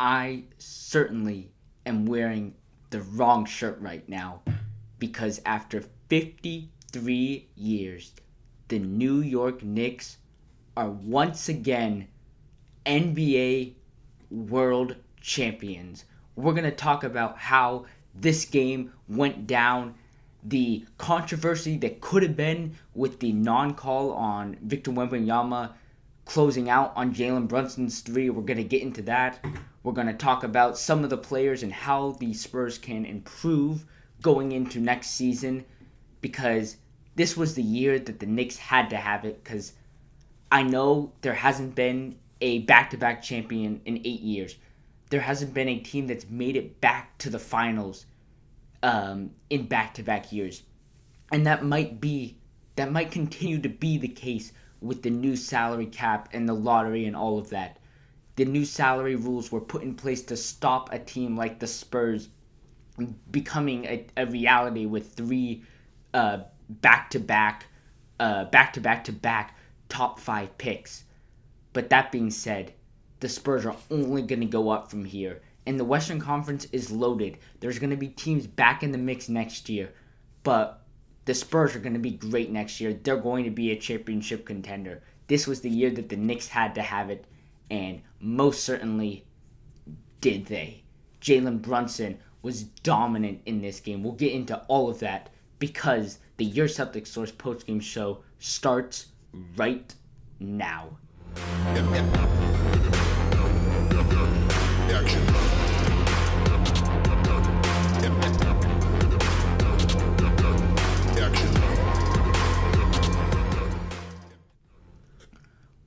I certainly am wearing the wrong shirt right now because after 53 years, the New York Knicks are once again NBA World Champions. We're going to talk about how this game went down, the controversy that could have been with the non-call on Victor Wembanyama closing out on Jalen Brunson's three. We're going to get into that. We're going to talk about some of the players and how the Spurs can improve going into next season, because this was the year that the Knicks had to have it, because I know there hasn't been a back-to-back champion in 8 years. There hasn't been a team that's made it back to the finals in back-to-back years. And that might continue to be the case with the new salary cap and the lottery and all of that. The new salary rules were put in place to stop a team like the Spurs becoming a reality with three back-to-back top 5 picks. But that being said, the Spurs are only going to go up from here. And the Western Conference is loaded. There's going to be teams back in the mix next year. But the Spurs are going to be great next year. They're going to be a championship contender. This was the year that the Knicks had to have it. And most certainly did they. Jalen Brunson was dominant in this game. We'll get into all of that because the Your Celtics Source postgame show starts right now.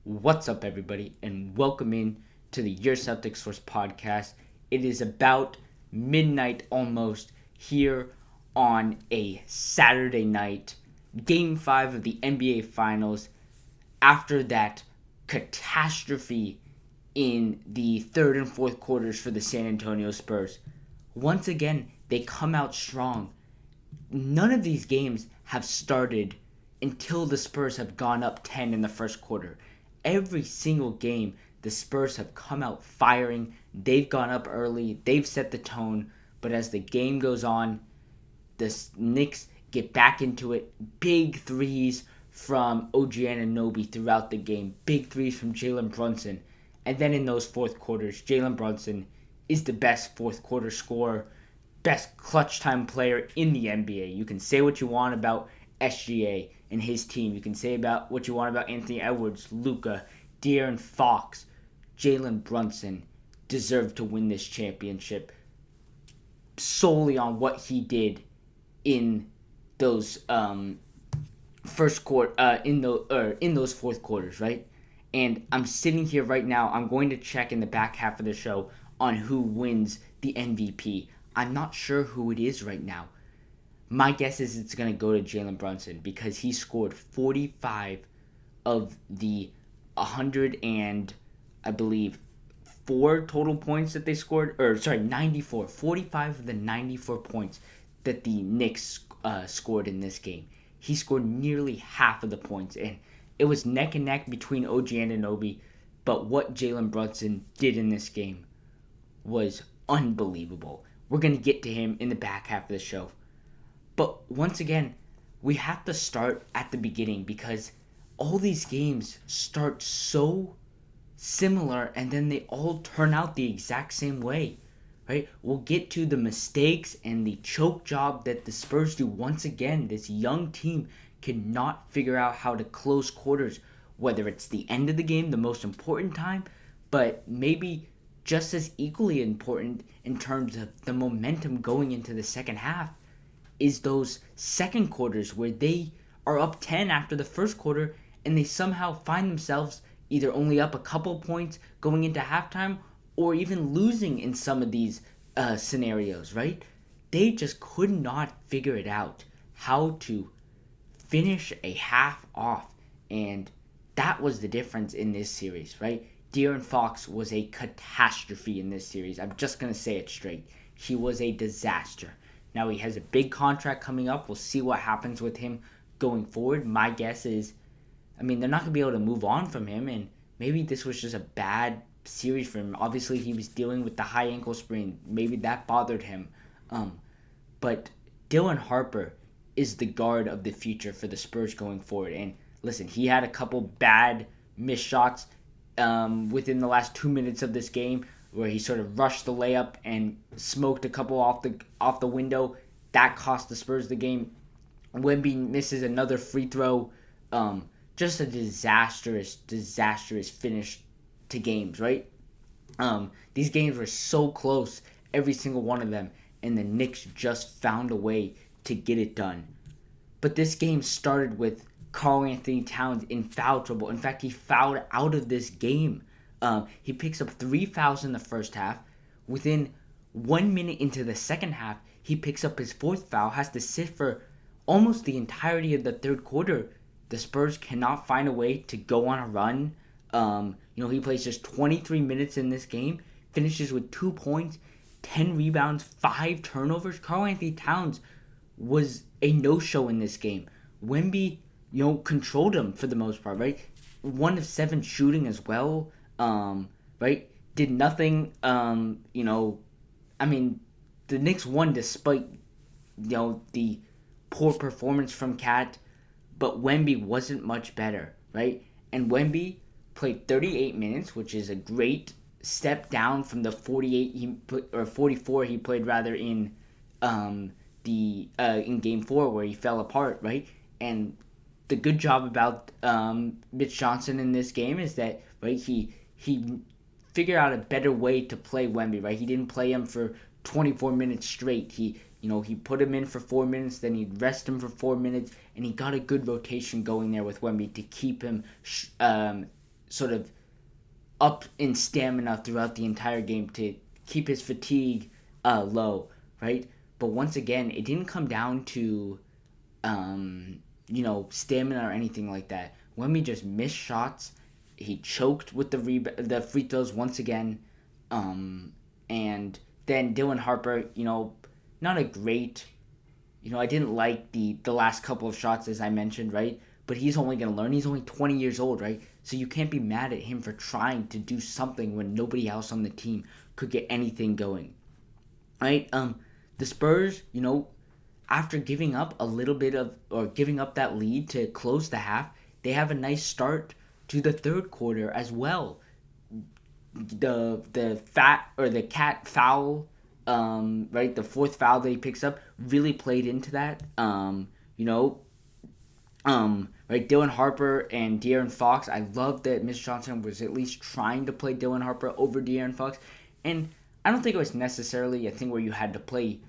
What's up, everybody, and welcome in to the Your Celtics Source podcast. It is about midnight almost here on a Saturday night, Game 5 of the NBA Finals, after that catastrophe in the third and fourth quarters for the San Antonio Spurs. Once again, they come out strong. None of these games have started until the Spurs have gone up 10 in the first quarter. Every single game, the Spurs have come out firing. They've gone up early. They've set the tone. But as the game goes on, the Knicks get back into it. Big threes from OG Anunoby throughout the game. Big threes from Jalen Brunson. And then in those fourth quarters, Jalen Brunson is the best fourth quarter scorer, best clutch time player in the NBA. You can say what you want about SGA and his team. You can say about what you want about Anthony Edwards, Luka, De'Aaron Fox. Jalen Brunson deserved to win this championship solely on what he did in those in those fourth quarters, right? And I'm sitting here right now. I'm going to check in the back half of the show on who wins the MVP. I'm not sure who it is right now. My guess is it's going to go to Jalen Brunson because he scored 45 of the 100 and, I believe, 4 total points that they scored. 94. 45 of the 94 points that the Knicks scored in this game. He scored nearly half of the points, and it was neck and neck between OG Anunoby, but what Jalen Brunson did in this game was unbelievable. We're going to get to him in the back half of the show. But once again, we have to start at the beginning because all these games start so similar and then they all turn out the exact same way, right? We'll get to the mistakes and the choke job that the Spurs do once again. This young team cannot figure out how to close quarters, whether it's the end of the game, the most important time, but maybe just as equally important in terms of the momentum going into the second half is those second quarters where they are up 10 after the first quarter and they somehow find themselves either only up a couple points going into halftime or even losing in some of these scenarios, right? They just could not figure it out how to finish a half off, and that was the difference in this series, right? De'Aaron Fox was a catastrophe in this series. I'm just going to say it straight. He was a disaster. Now he has a big contract coming up. We'll see what happens with him going forward. My guess is, they're not going to be able to move on from him, and maybe this was just a bad series for him. Obviously, he was dealing with the high ankle sprain. Maybe that bothered him. But Dylan Harper is the guard of the future for the Spurs going forward. And listen, he had a couple bad missed shots within the last 2 minutes of this game where he sort of rushed the layup and smoked a couple off the window. That cost the Spurs the game. Wemby misses another free throw. Just a disastrous finish to games, right? These games were so close, every single one of them, and the Knicks just found a way to get it done. But this game started with Karl-Anthony Towns in foul trouble. In fact, he fouled out of this game. He picks up 3 fouls in the first half. Within 1 minute into the second half, he picks up his 4th foul, has to sit for almost the entirety of the third quarter. The Spurs cannot find a way to go on a run. He plays just 23 minutes in this game, finishes with 2 points, 10 rebounds, 5 turnovers. Karl-Anthony Towns was a no-show in this game. Wemby, controlled him for the most part, right? 1 of 7 shooting as well, right? Did nothing, the Knicks won despite, the poor performance from Cat, but Wemby wasn't much better, right? And Wemby played 38 minutes, which is a great step down from the 44 he played rather in in Game 4 where he fell apart, right? And the good job about Mitch Johnson in this game is that, right, he figured out a better way to play Wemby, right? He didn't play him for 24 minutes straight. He put him in for 4 minutes, then he'd rest him for 4 minutes, and he got a good rotation going there with Wemby to keep him sort of up in stamina throughout the entire game, to keep his fatigue low, right? But once again, it didn't come down to stamina or anything like that. Wemby just missed shots. He choked with the free throws once again, and then Dylan Harper, not a great, I didn't like the last couple of shots, as I mentioned, right? But he's only going to learn. He's only 20 years old, right? So you can't be mad at him for trying to do something when nobody else on the team could get anything going, right? The Spurs, after giving up giving up that lead to close the half, they have a nice start to the third quarter as well. The Cat foul, right, the 4th foul that he picks up really played into that. Right, Dylan Harper and De'Aaron Fox. I love that Mitch Johnson was at least trying to play Dylan Harper over De'Aaron Fox, and I don't think it was necessarily a thing where you had to play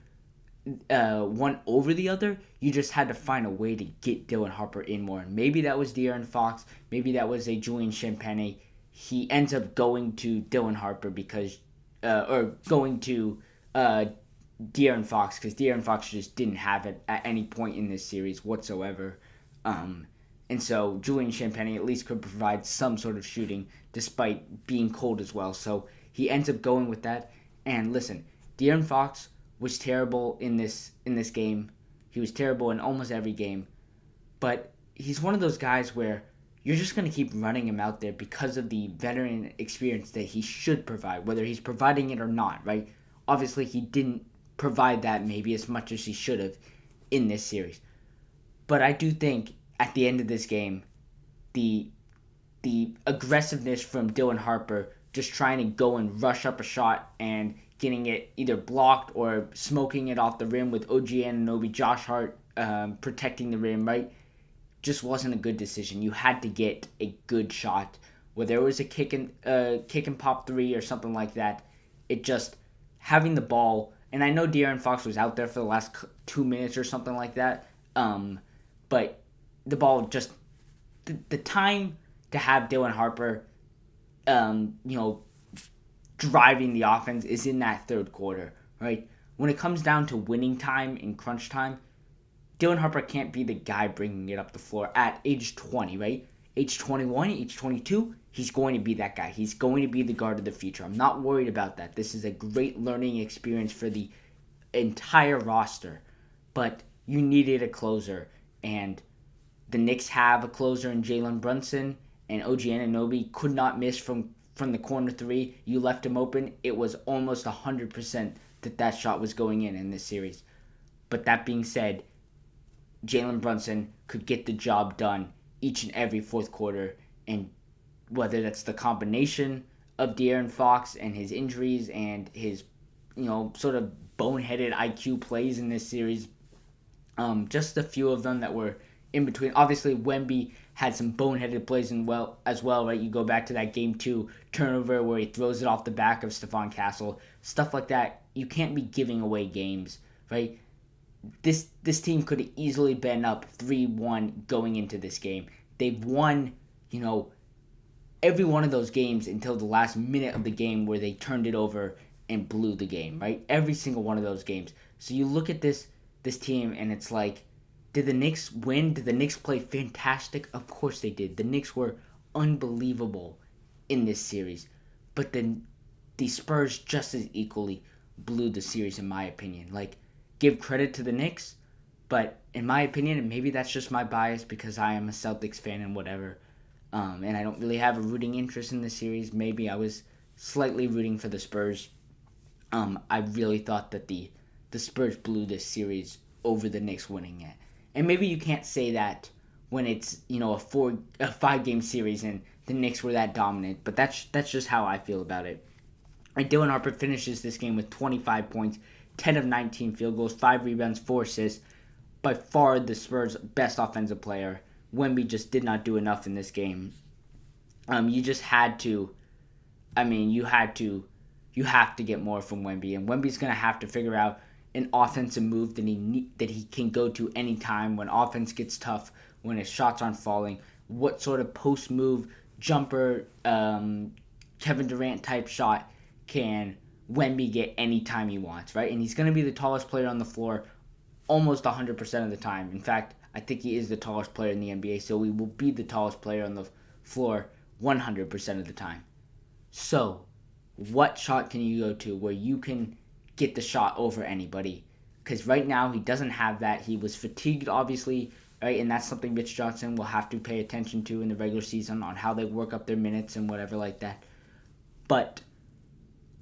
one over the other. You just had to find a way to get Dylan Harper in more. And maybe that was De'Aaron Fox. Maybe that was a Julian Champagnie. He ends up going to Dylan Harper going to De'Aaron Fox because De'Aaron Fox just didn't have it at any point in this series whatsoever. And so Julian Champagnie at least could provide some sort of shooting despite being cold as well. So he ends up going with that. And listen, De'Aaron Fox was terrible in this game. He was terrible in almost every game. But he's one of those guys where you're just going to keep running him out there because of the veteran experience that he should provide, whether he's providing it or not, right? Obviously, he didn't provide that maybe as much as he should have in this series. But I do think at the end of this game, the aggressiveness from Dylan Harper, just trying to go and rush up a shot and getting it either blocked or smoking it off the rim with OG Anunoby, Josh Hart protecting the rim, right? Just wasn't a good decision. You had to get a good shot. Whether it was a kick and pop 3 or something like that, it just having the ball. And I know De'Aaron Fox was out there for the last 2 minutes or something like that. But the ball just the time to have Dylan Harper, driving the offense is in that third quarter, right? When it comes down to winning time in crunch time, Dylan Harper can't be the guy bringing it up the floor at age 20, right? Age 21, age 22, he's going to be that guy. He's going to be the guard of the future. I'm not worried about that. This is a great learning experience for the entire roster. But you needed a closer, and the Knicks have a closer in Jalen Brunson, and OG Anunoby could not miss from from the corner three, you left him open, it was almost 100% that shot was going in this series. But that being said, Jalen Brunson could get the job done each and every fourth quarter, and whether that's the combination of De'Aaron Fox and his injuries and his, sort of boneheaded IQ plays in this series, just a few of them that were in between. Obviously, Wemby had some boneheaded plays as well, right? You go back to that Game 2 turnover where he throws it off the back of Stephon Castle. Stuff like that. You can't be giving away games, right? This team could have easily been up 3-1 going into this game. They've won, every one of those games until the last minute of the game where they turned it over and blew the game, right? Every single one of those games. So you look at this team and it's like, did the Knicks win? Did the Knicks play fantastic? Of course they did. The Knicks were unbelievable in this series. But then the Spurs just as equally blew the series, in my opinion. Like, give credit to the Knicks, but in my opinion, and maybe that's just my bias because I am a Celtics fan and whatever, and I don't really have a rooting interest in this series. Maybe I was slightly rooting for the Spurs. I really thought that the Spurs blew this series over the Knicks winning it. And maybe you can't say that when it's, a 5-game series and the Knicks were that dominant, but that's just how I feel about it. And Dylan Harper finishes this game with 25 points, 10 of 19 field goals, 5 rebounds, 4 assists. By far the Spurs' best offensive player. Wemby just did not do enough in this game. You just had to. You have to get more from Wemby, and Wemby's gonna have to figure out an offensive move that he can go to anytime when offense gets tough, when his shots aren't falling. What sort of post move, jumper, Kevin Durant type shot can Wemby get anytime he wants, right? And he's going to be the tallest player on the floor almost 100% of the time. In fact, I think he is the tallest player in the NBA, so he will be the tallest player on the floor 100% of the time. So, what shot can you go to where you can get the shot over anybody? Because right now, he doesn't have that. He was fatigued, obviously, right? And that's something Mitch Johnson will have to pay attention to in the regular season on how they work up their minutes and whatever like that. But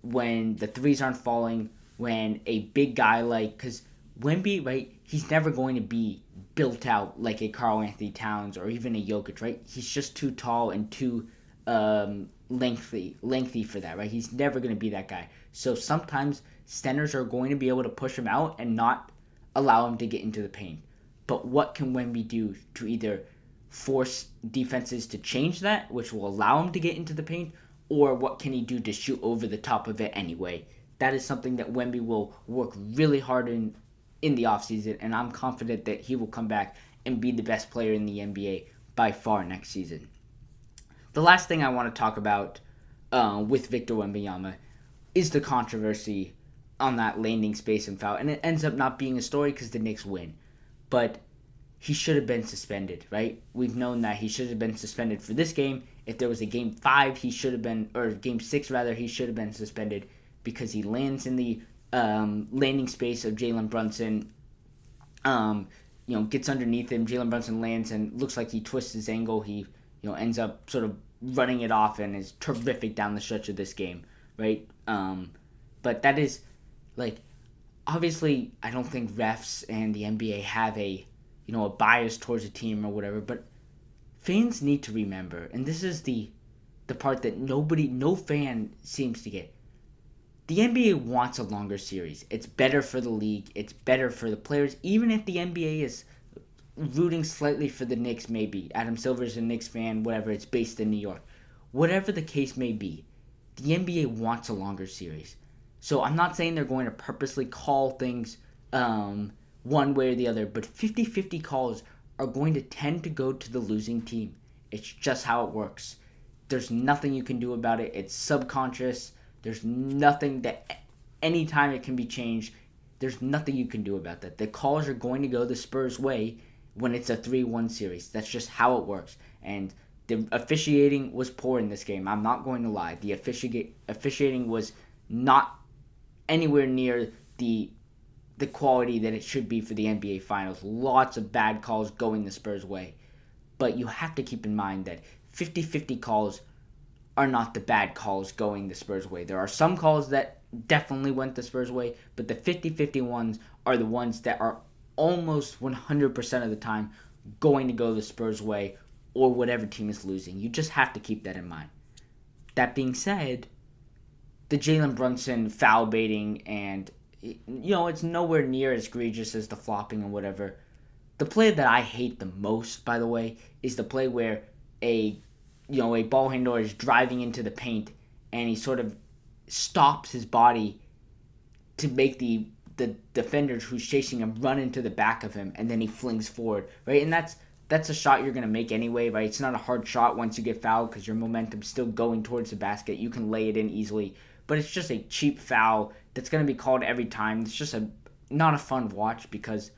when the threes aren't falling, when a big guy because Wemby, right, he's never going to be built out like a Karl Anthony Towns or even a Jokic, right? He's just too tall and too lengthy for that, right? He's never going to be that guy. So sometimes centers are going to be able to push him out and not allow him to get into the paint. But what can Wemby do to either force defenses to change that, which will allow him to get into the paint, or what can he do to shoot over the top of it anyway? That is something that Wemby will work really hard in the offseason, and I'm confident that he will come back and be the best player in the NBA by far next season. The last thing I want to talk about with Victor Wembanyama is the controversy on that landing space and foul, and it ends up not being a story because the Knicks win. But he should have been suspended, right? We've known that he should have been suspended for this game. If there was a Game 5, he should have been, or Game 6 rather, he should have been suspended because he lands in the landing space of Jalen Brunson, gets underneath him. Jalen Brunson lands and looks like he twists his ankle. He, ends up sort of running it off and is terrific down the stretch of this game, right? But that is, obviously, I don't think refs and the NBA have a bias towards a team or whatever, but fans need to remember, and this is the part that no fan seems to get. The NBA wants a longer series. It's better for the league. It's better for the players. Even if the NBA is rooting slightly for the Knicks, maybe. Adam Silver's a Knicks fan, whatever. It's based in New York. Whatever the case may be, the NBA wants a longer series. So I'm not saying they're going to purposely call things one way or the other, but 50-50 calls are going to tend to go to the losing team. It's just how it works. There's nothing you can do about it. It's subconscious. There's nothing that anytime it can be changed, there's nothing you can do about that. The calls are going to go the Spurs' way when it's a 3-1 series. That's just how it works. And the officiating was poor in this game. I'm not going to lie. The officiating was not anywhere near the quality that it should be for the NBA Finals. Lots of bad calls going the Spurs' way. But you have to keep in mind that 50-50 calls are not the bad calls going the Spurs' way. There are some calls that definitely went the Spurs' way, but the 50-50 ones are the ones that are almost 100% of the time going to go the Spurs' way or whatever team is losing. You just have to keep that in mind. That being said, the Jalen Brunson foul baiting and, it's nowhere near as egregious as the flopping and whatever. The play that I hate the most, by the way, is the play where a ball handler is driving into the paint and he sort of stops his body to make the defender who's chasing him run into the back of him, and then he flings forward, right? And that's a shot you're going to make anyway, right? It's not a hard shot once you get fouled because your momentum's still going towards the basket. You can lay it in easily, but it's just a cheap foul that's going to be called every time. It's just not a fun watch because,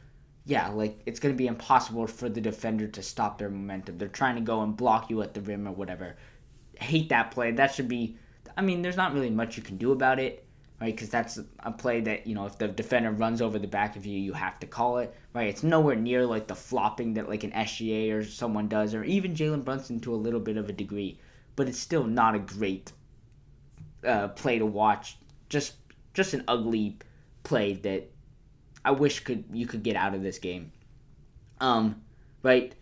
it's going to be impossible for the defender to stop their momentum. They're trying to go and block you at the rim or whatever. Hate that play. That should be, there's not really much you can do about it, right? Because that's a play that, if the defender runs over the back of you, you have to call it, right? It's nowhere near like the flopping that like an SGA or someone does, or even Jalen Brunson to a little bit of a degree, but it's still not a great play to watch. Just an ugly play that I wish you could get out of this game. Right?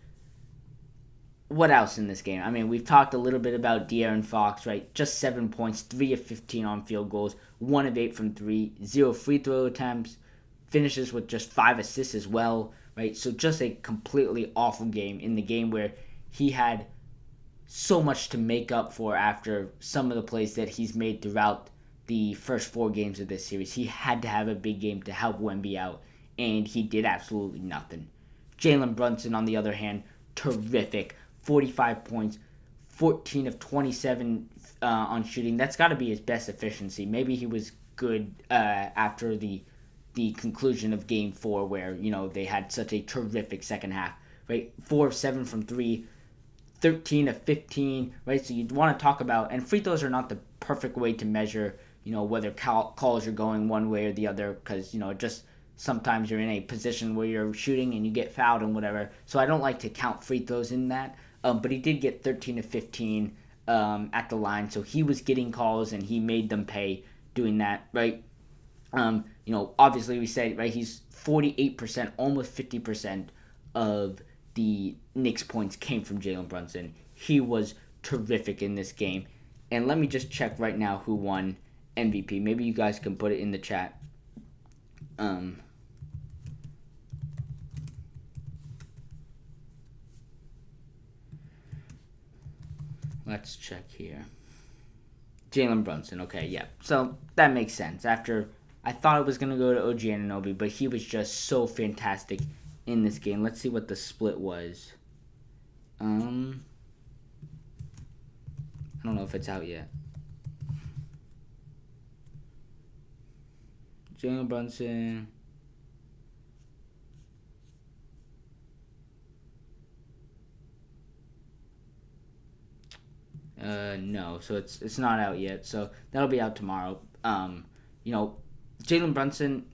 What else in this game? We've talked a little bit about De'Aaron Fox, right? Just 7 points, 3 of 15 on field goals, 1 of 8 from 3, 0 free throw attempts, finishes with just 5 assists as well, right? So just a completely awful game in the game where he had so much to make up for after some of the plays that he's made throughout the first 4 games of this series. He had to have a big game to help Wemby out, and he did absolutely nothing. Jalen Brunson, on the other hand, terrific. 45 points, 14 of 27 on shooting. That's got to be his best efficiency. Maybe he was good after the conclusion of Game 4 where, they had such a terrific second half, right? 4 of 7 from 3, 13 of 15, right? So you'd want to talk about, and free throws are not the perfect way to measure, whether calls are going one way or the other because, just sometimes you're in a position where you're shooting and you get fouled and whatever. So I don't like to count free throws in that. But he did get 13 of 15 at the line, so he was getting calls and he made them pay doing that, right? Obviously we said, right, he's 48%, almost 50% of the Knicks points came from Jalen Brunson. He was terrific in this game. And let me just check right now who won MVP. Maybe you guys can put it in the chat. Let's check here. Jalen Brunson. Okay, yeah. So that makes sense. After I thought it was going to go to OG Anunoby, but he was just so fantastic in this game. Let's see what the split was. I don't know if it's out yet. Jalen Brunson. No, so it's not out yet. So that'll be out tomorrow. Jalen Brunson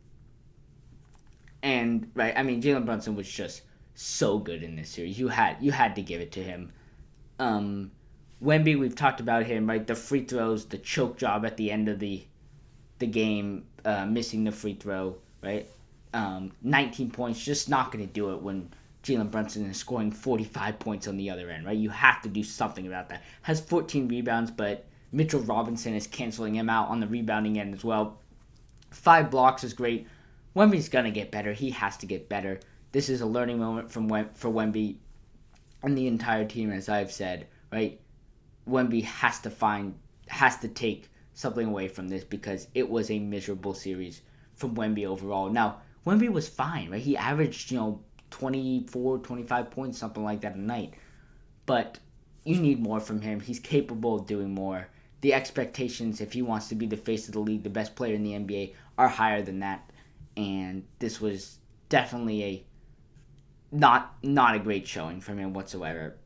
and Jalen Brunson was just so good in this series. You had to give it to him. Wemby, we've talked about him, right? The free throws, the choke job at the end of the game, missing the free throw, right? 19 points, just not going to do it when Jalen Brunson is scoring 45 points on the other end, right? You have to do something about that. Has 14 rebounds, but Mitchell Robinson is canceling him out on the rebounding end as well. 5 blocks is great. Wemby's going to get better. He has to get better. This is a learning moment for Wemby and the entire team, as I've said, right? Wemby has to take something away from this because it was a miserable series from Wemby overall. Now, Wemby was fine, right? He averaged, 24, 25 points, something like that a night. But you need more from him. He's capable of doing more. The expectations, if he wants to be the face of the league, the best player in the NBA, are higher than that. And this was definitely a not a great showing from him whatsoever.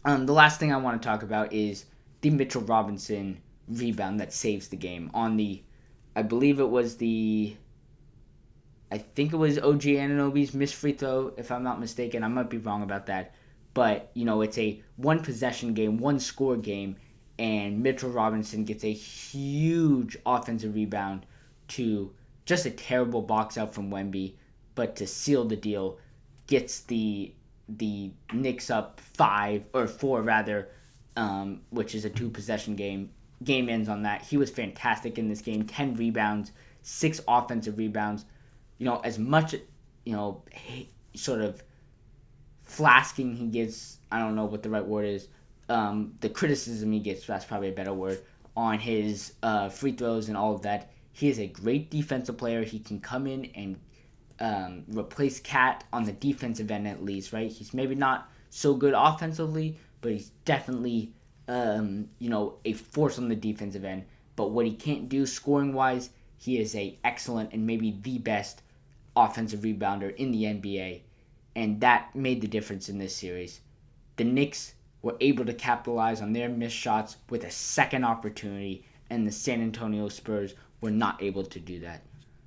The last thing I want to talk about is the Mitchell Robinson rebound that saves the game on the, I think it was OG Anunoby's missed free throw, if I'm not mistaken. I might be wrong about that. But, it's a one-possession game, one-score game, and Mitchell Robinson gets a huge offensive rebound to just a terrible box out from Wemby, but to seal the deal, gets the Knicks up 4 rather, which is a 2-possession game. Game ends on that. He was fantastic in this game. 10 rebounds, 6 offensive rebounds. As much, sort of flasking he gets, I don't know what the right word is, the criticism he gets, that's probably a better word, on his free throws and all of that. He is a great defensive player. He can come in and replace Cat on the defensive end at least, right? He's maybe not so good offensively, but he's definitely, a force on the defensive end. But what he can't do scoring-wise, he is a excellent and maybe the best offensive rebounder in the NBA. And that made the difference in this series. The Knicks were able to capitalize on their missed shots with a second opportunity, and the San Antonio Spurs were not able to do that.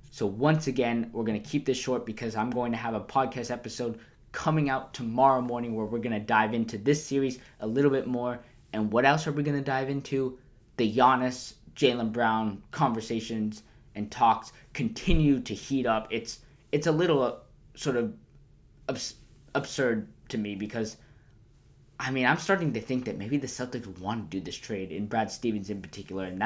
So once again, we're going to keep this short because I'm going to have a podcast episode coming out tomorrow morning where we're going to dive into this series a little bit more. And what else are we going to dive into? The Giannis, Jalen Brown conversations and talks continue to heat up. It's a little sort of absurd to me because, I'm starting to think that maybe the Celtics want to do this trade, in Brad Stevens in particular, and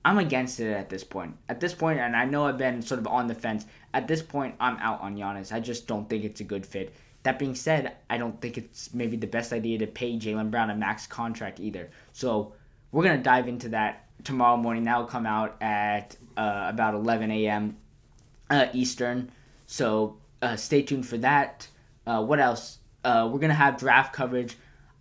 I'm against it at this point. At this point, and I know I've been sort of on the fence, at this point, I'm out on Giannis. I just don't think it's a good fit. That being said, I don't think it's maybe the best idea to pay Jalen Brown a max contract either. So we're going to dive into that tomorrow morning. That will come out at about 11 a.m. Eastern. So stay tuned for that. What else? We're going to have draft coverage.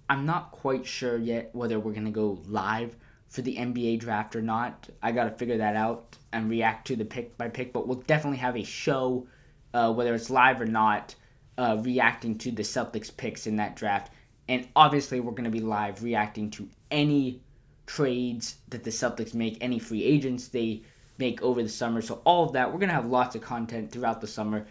I'm not quite sure yet whether we're going to go live for the NBA draft or not. I got to figure that out and react to the pick by pick. But we'll definitely have a show, whether it's live or not, reacting to the Celtics picks in that draft. And obviously we're going to be live reacting to any trades that the Celtics make, any free agents they make over the summer. So all of that, we're going to have lots of content throughout the summer.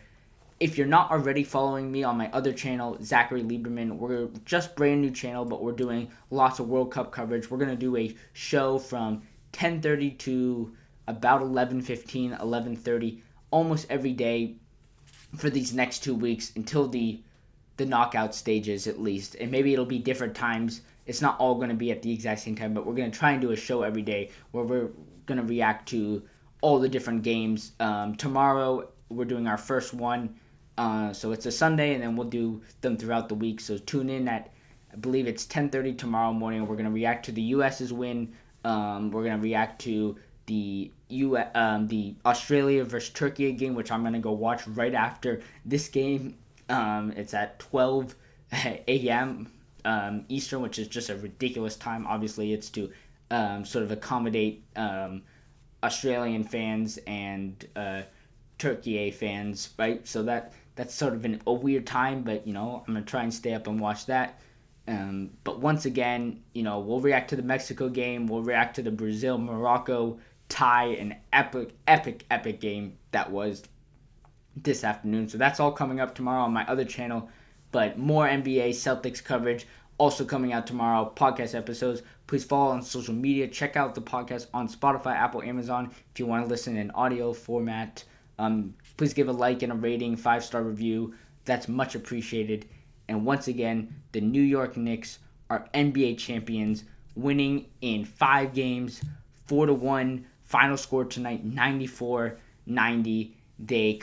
If you're not already following me on my other channel, Zachary Lieberman, we're just brand new channel, but we're doing lots of World Cup coverage. We're going to do a show from 10:30 to about 11:15, 11:30, almost every day for these next 2 weeks until the knockout stages at least. And maybe it'll be different times. It's not all going to be at the exact same time, but we're going to try and do a show every day where we're going to react to all the different games. Tomorrow, we're doing our first one. So it's a Sunday, and then we'll do them throughout the week. So tune in at, I believe it's 10:30 tomorrow morning. We're going to react to the U.S.'s win. We're going to react to the Australia versus Turkey game, which I'm going to go watch right after this game. It's at 12 a.m. Eastern, which is just a ridiculous time. Obviously, it's to sort of accommodate Australian fans and Turkey fans, right? So that's sort of a weird time, but, I'm going to try and stay up and watch that. But once again, we'll react to the Mexico game. We'll react to the Brazil-Morocco tie, an epic game that was this afternoon. So that's all coming up tomorrow on my other channel. But more NBA Celtics coverage also coming out tomorrow. Podcast episodes. Please follow on social media. Check out the podcast on Spotify, Apple, Amazon if you want to listen in audio format. Please give a like and a rating, 5-star review. That's much appreciated. And once again, the New York Knicks are NBA champions, winning in 5 games, 4-1. Final score tonight, 94-90. They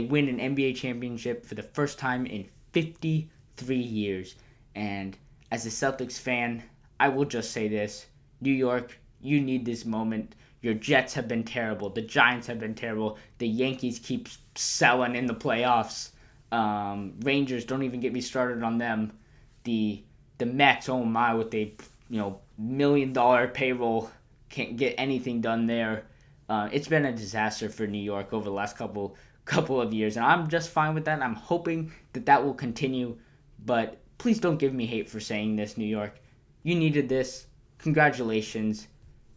win an NBA championship for the first time in 53 years. And as a Celtics fan, I will just say this. New York, you need this moment. Your Jets have been terrible. The Giants have been terrible. The Yankees keep selling in the playoffs. Rangers, don't even get me started on them. The Mets, oh my, with a $1 million payroll, can't get anything done there. It's been a disaster for New York over the last couple of years, and I'm just fine with that. I'm hoping that will continue, but please don't give me hate for saying this, New York. You needed this. Congratulations.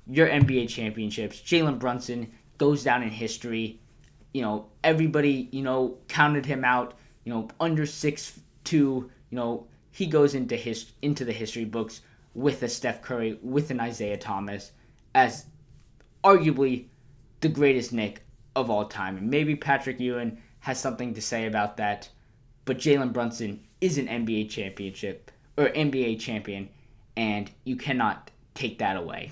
Your NBA championships. Jalen Brunson goes down in history. Everybody, counted him out. Under 6'2", he goes into the history books with a Steph Curry, with an Isaiah Thomas, as arguably the greatest Knick of all time. And maybe Patrick Ewing has something to say about that, but Jalen Brunson is an NBA championship or NBA champion, and you cannot take that away.